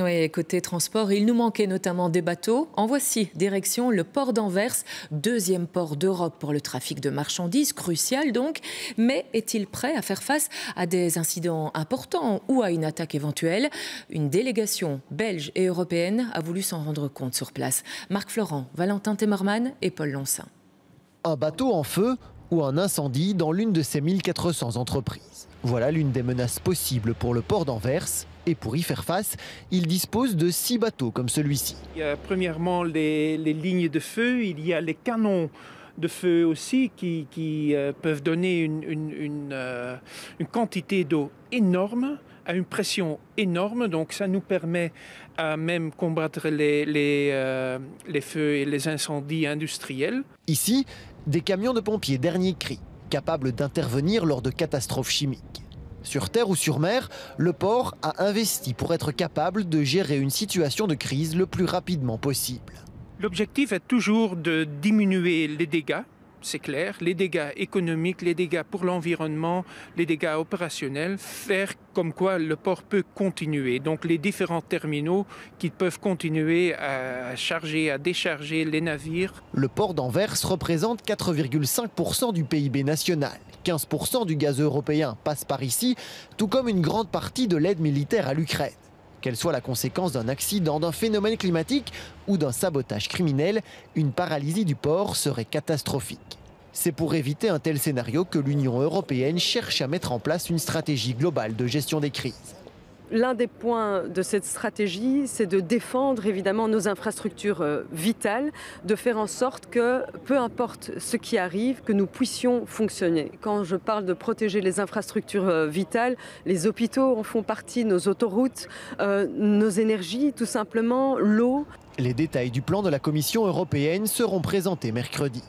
Oui, côté transport, il nous manquait notamment des bateaux. En voici, direction le port d'Anvers, deuxième port d'Europe pour le trafic de marchandises, crucial donc. Mais est-il prêt à faire face à des incidents importants ou à une attaque éventuelle? Une délégation belge et européenne a voulu s'en rendre compte sur place. Marc Florent, Valentin Temmerman et Paul Loncin. Un bateau en feu ou un incendie dans l'une de ces 1400 entreprises. Voilà l'une des menaces possibles pour le port d'Anvers. Et pour y faire face, il dispose de 6 bateaux comme celui-ci. Il y a premièrement les lignes de feu, il y a les canons de feu aussi qui peuvent donner une quantité d'eau énorme, à une pression énorme. Donc ça nous permet à même combattre les feux et les incendies industriels. Ici, des camions de pompiers dernier cri, capables d'intervenir lors de catastrophes chimiques. Sur terre ou sur mer, le port a investi pour être capable de gérer une situation de crise le plus rapidement possible. L'objectif est toujours de diminuer les dégâts, c'est clair, les dégâts économiques, les dégâts pour l'environnement, les dégâts opérationnels, faire comme quoi le port peut continuer. Donc les différents terminaux qui peuvent continuer à charger, à décharger les navires. Le port d'Anvers représente 4,5% du PIB national. 15% du gaz européen passe par ici, tout comme une grande partie de l'aide militaire à l'Ukraine. Qu'elle soit la conséquence d'un accident, d'un phénomène climatique ou d'un sabotage criminel, une paralysie du port serait catastrophique. C'est pour éviter un tel scénario que l'Union européenne cherche à mettre en place une stratégie globale de gestion des crises. L'un des points de cette stratégie, c'est de défendre évidemment nos infrastructures vitales, de faire en sorte que, peu importe ce qui arrive, que nous puissions fonctionner. Quand je parle de protéger les infrastructures vitales, les hôpitaux en font partie, nos autoroutes, nos énergies, tout simplement, l'eau. Les détails du plan de la Commission européenne seront présentés mercredi.